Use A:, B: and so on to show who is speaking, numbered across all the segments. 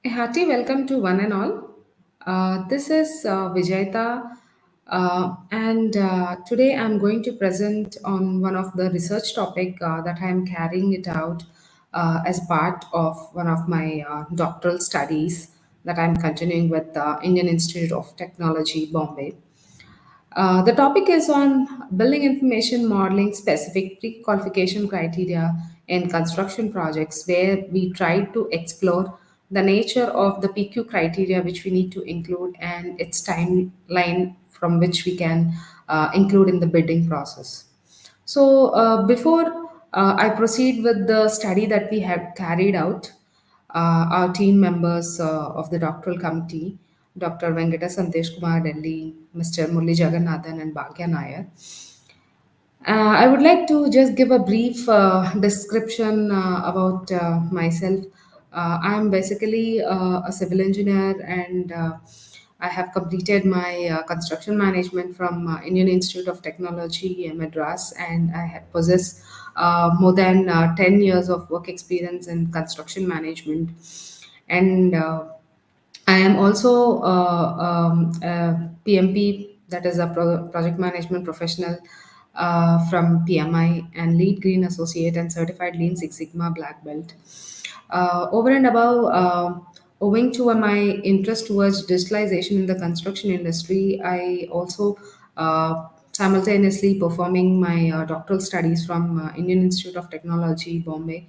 A: A hearty welcome to one and all. This is Vijayeta, and today I'm going to present on one of the research topic that I'm carrying it out as part of one of my doctoral studies that I'm continuing with the Indian Institute of Technology, Bombay. The topic is on building information modeling specific pre-qualification criteria in construction projects, where we try to explore the nature of the PQ criteria which we need to include and its timeline from which we can include in the bidding process. So, before I proceed with the study that we have carried out, our team members of the doctoral committee, Dr. Venkata Sandesh Kumar Delhi, Mr. Murli Jagannathan, and Bhagya Nair. I would like to just give a brief description about myself. I'm basically a civil engineer, and I have completed my construction management from Indian Institute of Technology in Madras, and possess more than 10 years of work experience in construction management. And I am also a PMP, that is a project management professional from PMI, and lead green associate and certified lean Six Sigma black belt. Over and above, owing to my interest towards digitalization in the construction industry, I also simultaneously performing my doctoral studies from Indian Institute of Technology, Bombay,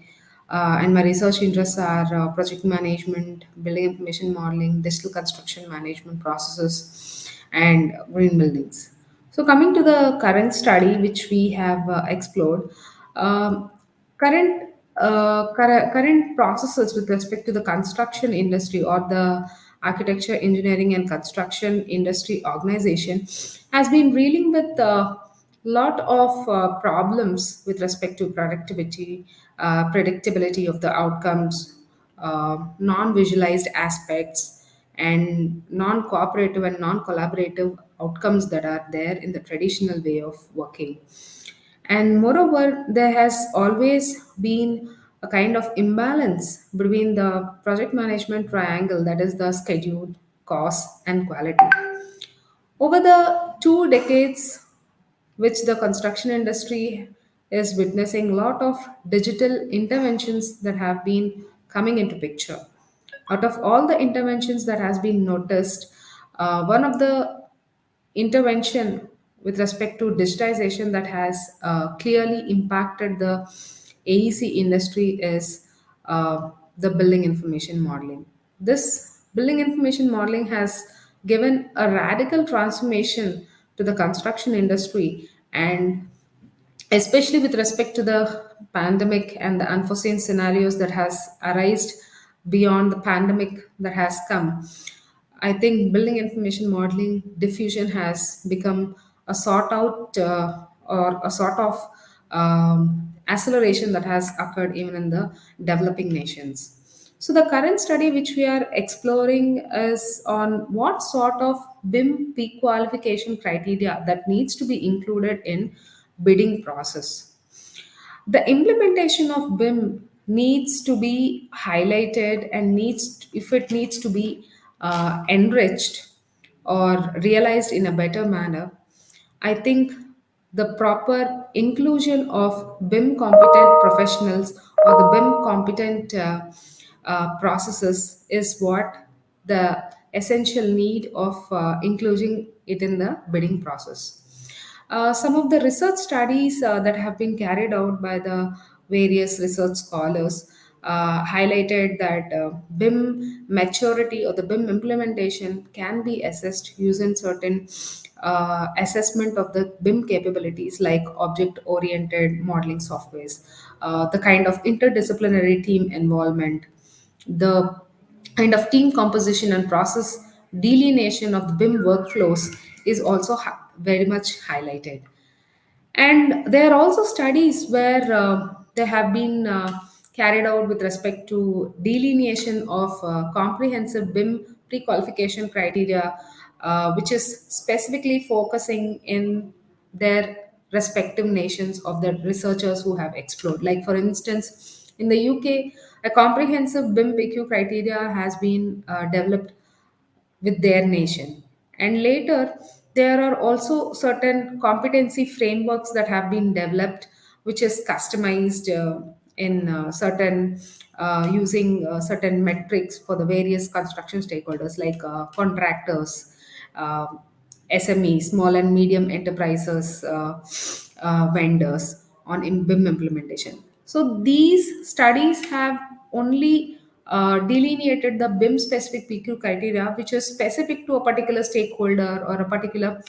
A: and my research interests are project management, building information modeling, digital construction management processes, and green buildings. So, coming to the current study which we have explored, um, current processes with respect to the construction industry, or the architecture, engineering, and construction industry organization has been dealing with a lot of problems with respect to productivity, predictability of the outcomes, non-visualized aspects, and non-cooperative and non-collaborative outcomes that are there in the traditional way of working. And moreover, there has always been a kind of imbalance between the project management triangle, that is the schedule, cost, and quality. Over the 2 decades which the construction industry is witnessing, a lot of digital interventions that have been coming into picture. Out of all the interventions that has been noticed, one of the intervention with respect to digitization that has clearly impacted the AEC industry is the building information modeling. This building information modeling has given a radical transformation to the construction industry, and especially with respect to the pandemic and the unforeseen scenarios that has arisen beyond the pandemic that has come. I think building information modeling diffusion has become a sort out or a sort of acceleration that has occurred even in the developing nations. So the current study which we are exploring is on what sort of BIM pre-qualification criteria that needs to be included in bidding process. The implementation of BIM needs to be highlighted, and if it needs to be enriched or realized in a better manner, I think the proper inclusion of BIM competent professionals or the BIM competent processes is what the essential need of including it in the bidding process. Some of the research studies that have been carried out by the various research scholars highlighted that BIM maturity or the BIM implementation can be assessed using certain assessment of the BIM capabilities like object oriented modeling softwares, the kind of interdisciplinary team involvement, the kind of team composition and process delineation of the BIM workflows is also very much highlighted. And there are also studies where they have been carried out with respect to delineation of comprehensive BIM pre-qualification criteria, which is specifically focusing in their respective nations of the researchers who have explored. Like, for instance, In the UK, a comprehensive BIM PQ criteria has been developed with their nation. And later, there are also certain competency frameworks that have been developed, which is customized in certain using certain metrics for the various construction stakeholders like contractors, uh, SMEs, small and medium enterprises, vendors on BIM implementation. So these studies have only delineated the BIM specific PQ criteria, which is specific to a particular stakeholder or a particular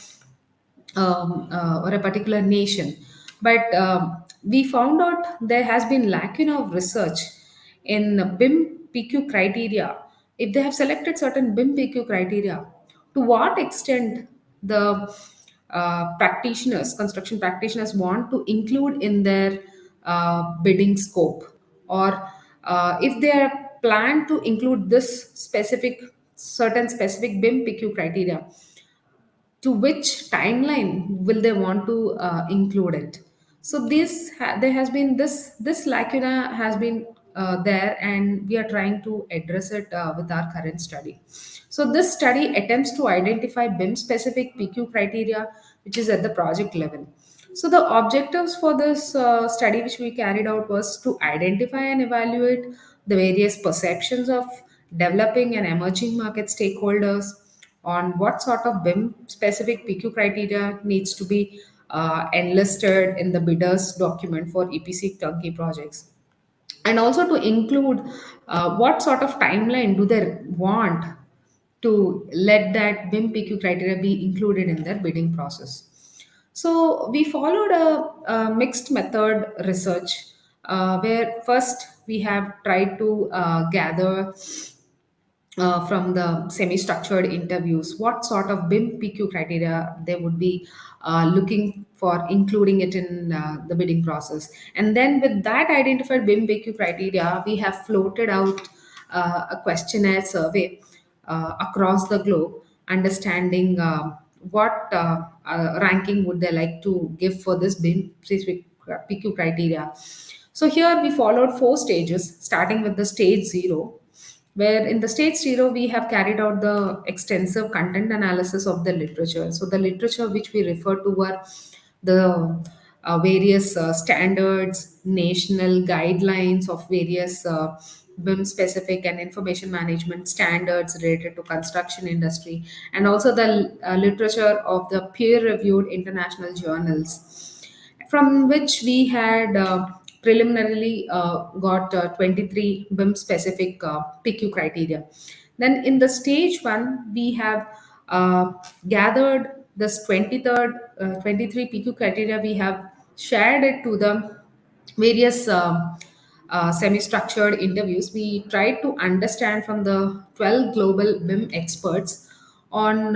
A: nation. But we found out there has been lacuna of research in BIM PQ criteria. If they have selected certain BIM PQ criteria, to what extent the practitioners, construction practitioners, want to include in their bidding scope, or if they are planned to include this certain specific BIM PQ criteria, to which timeline will they want to include it. So there has been this lacuna has been there, and we are trying to address it with our current study. So this study attempts to identify BIM specific PQ criteria, which is at the project level. So the objectives for this study which we carried out was to identify and evaluate the various perceptions of developing and emerging market stakeholders on what sort of BIM specific PQ criteria needs to be enlisted in the bidder's document for EPC turnkey projects, and also to include what sort of timeline do they want to let that BIM PQ criteria be included in their bidding process. So we followed a mixed method research where first we have tried to gather from the semi-structured interviews what sort of BIM PQ criteria they would be looking for including it in the bidding process. And then with that identified BIM PQ criteria, we have floated out a questionnaire survey across the globe, understanding what ranking would they like to give for this BIM specific PQ criteria. So here we followed four stages, starting with the stage zero, where in the stage zero we have carried out the extensive content analysis of the literature. So the literature which we refer to were the various standards, national guidelines of various BIM specific and information management standards related to construction industry, and also the literature of the peer reviewed international journals, from which we had preliminarily got 23 BIM specific PQ criteria. Then in the stage one, we have gathered this 23 PQ criteria. We have shared it to the various semi-structured interviews. We tried to understand from the 12 global BIM experts on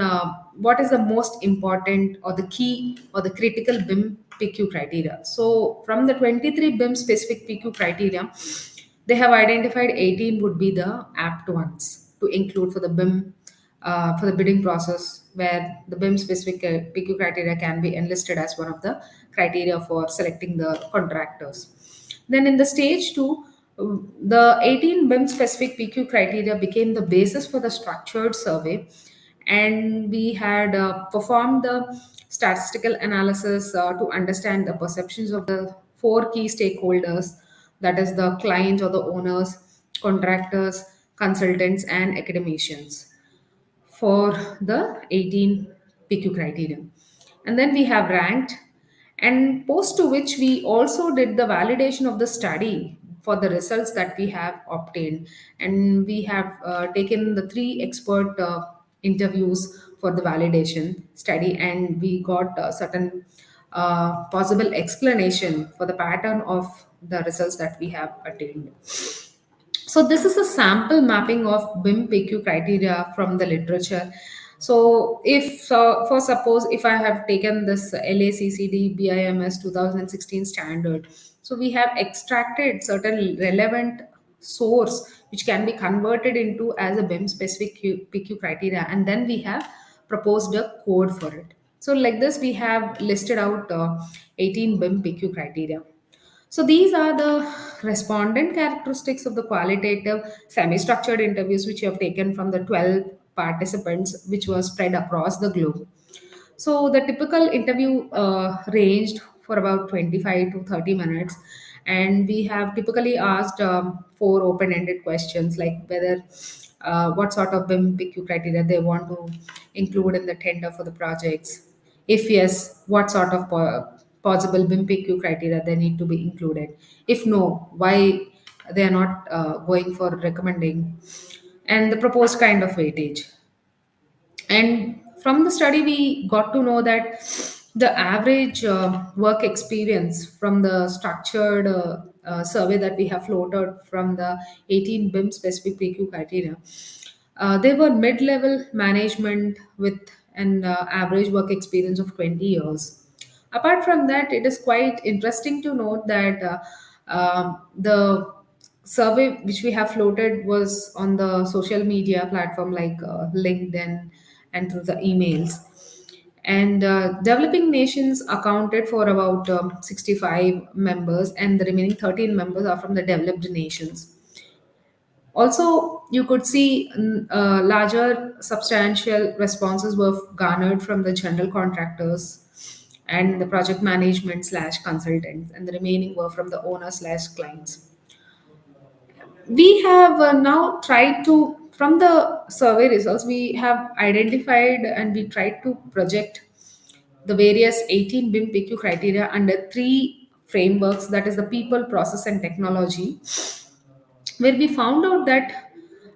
A: what is the most important or the key or the critical BIM PQ criteria. So from the 23 BIM specific PQ criteria, they have identified 18 would be the apt ones to include for the BIM for the bidding process, where the BIM specific PQ criteria can be enlisted as one of the criteria for selecting the contractors. Then in the stage two, the 18 BIM specific PQ criteria became the basis for the structured survey, and we had performed the statistical analysis to understand the perceptions of the four key stakeholders, that is the client or the owners, contractors, consultants, and academicians, for the 18 PQ criteria. And then we have ranked, and post to which we also did the validation of the study for the results that we have obtained. And we have taken the three expert interviews for the validation study, and we got certain possible explanation for the pattern of the results that we have attained. So this is a sample mapping of BIM PQ criteria from the literature. So if for suppose if I have taken this LACCD BIMS 2016 standard, so we have extracted certain relevant source which can be converted into as a BIM specific PQ criteria, and then we have proposed a code for it. So like this we have listed out 18 BIM PQ criteria. So these are the respondent characteristics of the qualitative semi-structured interviews which you have taken from the 12 participants which were spread across the globe. So the typical interview ranged for about 25 to 30 minutes, and we have typically asked four open-ended questions like whether what sort of BIM PQ criteria they want to include in the tender for the projects. If yes, what sort of possible BIM PQ criteria they need to be included. If no, why they are not going for recommending, and the proposed kind of weightage. And from the study, we got to know that the average work experience from the structured survey that we have floated from the 18 BIM specific PQ criteria, they were mid level management with an average work experience of 20 years. Apart from that, it is quite interesting to note that the survey which we have floated was on the social media platform like LinkedIn and through the emails. And developing nations accounted for about 65 members, and the remaining 13 members are from the developed nations. Also, you could see larger substantial responses were garnered from the general contractors and the project management slash consultants, and the remaining were from the owner slash clients. We have now tried to, from the survey results, we have identified and we tried to project the various 18 BIM PQ criteria under three frameworks, that is the people, process, and technology, where we found out that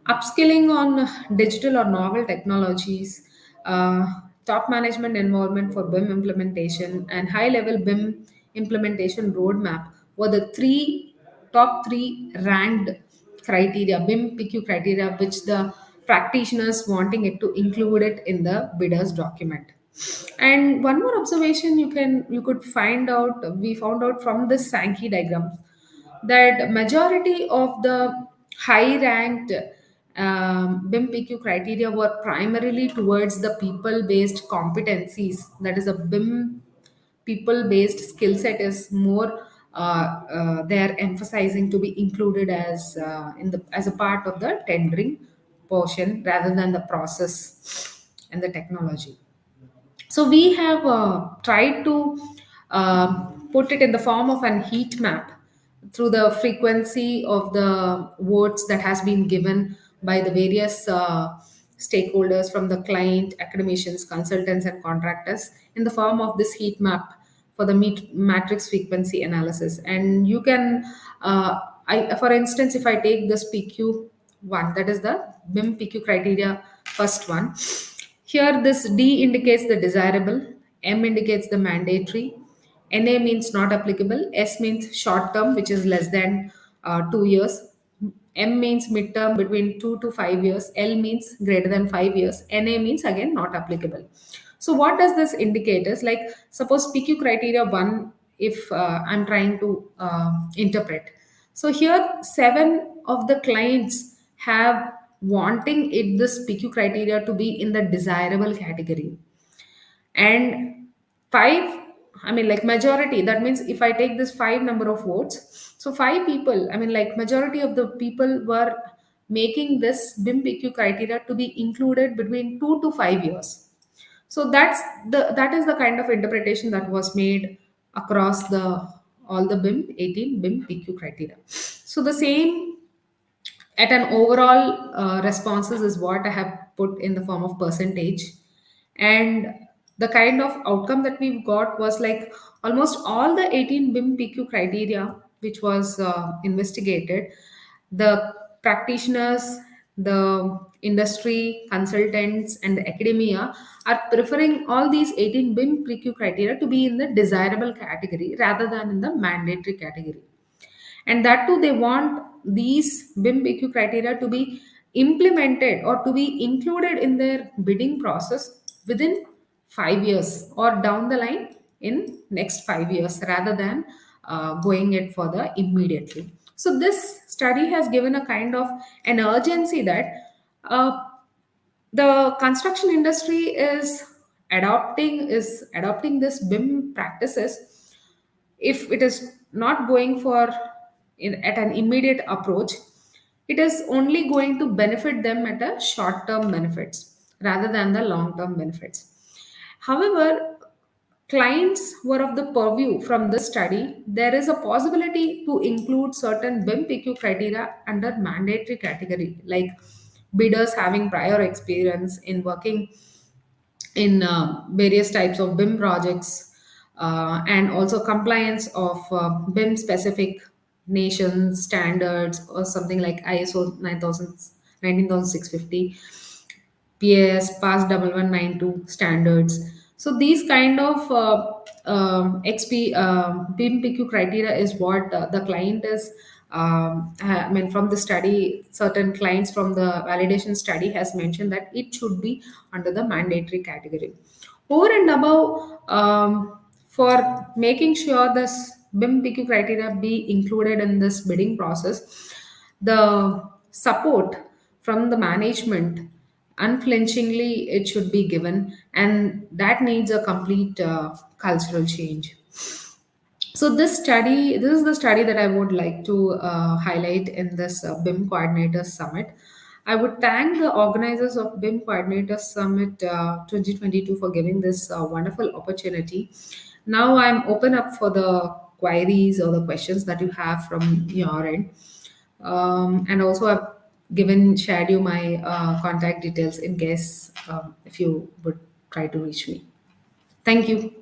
A: upskilling on digital or novel technologies, top management involvement for BIM implementation, and high level BIM implementation roadmap were the top three ranked criteria, BIM PQ criteria, which the practitioners wanting it to include it in the bidders document. And one more observation you could find out, we found out from this Sankey diagram, that majority of the high ranked BIM PQ criteria were primarily towards the people based competencies. That is, a BIM people based skill set is more they're emphasizing to be included as in the as a part of the tendering portion rather than the process and the technology. So we have tried to put it in the form of an heat map through the frequency of the votes that has been given by the various stakeholders from the client, academicians, consultants, and contractors in the form of this heat map for the matrix frequency analysis. And you can, for instance, if I take this PQ one, that is the BIM PQ criteria, first one. Here, this D indicates the desirable, M indicates the mandatory, NA means not applicable, S means short term, which is less than 2 years, M means midterm between 2 to 5 years, L means greater than 5 years, NA means again not applicable. So, what does this indicate? Is like, suppose PQ criteria one, if I'm trying to interpret. So, here, seven of the clients have wanting it this PQ criteria to be in the desirable category, and five, I mean, like majority, that means if I take this five number of votes, so five people, I mean, like majority of the people were making this BIM PQ criteria to be included between 2 to 5 years. So that is the kind of interpretation that was made across the all the BIM 18 BIM PQ criteria. So the same at an overall responses is what I have put in the form of percentage. And the kind of outcome that we've got was like almost all the 18 BIM PQ criteria which was investigated, the practitioners, the industry consultants, and the academia are preferring all these 18 BIM PQ criteria to be in the desirable category rather than in the mandatory category. And that too, they want these BIM PQ criteria to be implemented or to be included in their bidding process within 5 years or down the line in next 5 years rather than going it for the immediately. So this study has given a kind of an urgency that uh, the construction industry is adopting this BIM practices. If it is not going for at an immediate approach, it is only going to benefit them at a short term benefits rather than the long term benefits. However, clients were of the purview from this study. There is a possibility to include certain BIM PQ criteria under mandatory category, like bidders having prior experience in working in various types of BIM projects, and also compliance of BIM specific nation standards or something like ISO 9000, 19650, PAS, PAS 1192 standards. So these kind of BIM PQ criteria is what the client is. I mean, from the study, certain clients from the validation study has mentioned that it should be under the mandatory category. Over and above, for making sure this BIM PQ criteria be included in this bidding process, the support from the management unflinchingly it should be given, and that needs a complete cultural change. So this is the study that I would like to highlight in this BIM Coordinators Summit. I would thank the organizers of BIM Coordinators Summit 2022 for giving this wonderful opportunity. Now I'm open up for the queries or the questions that you have from your end. And also I've given shared you my contact details in case if you would try to reach me. Thank you.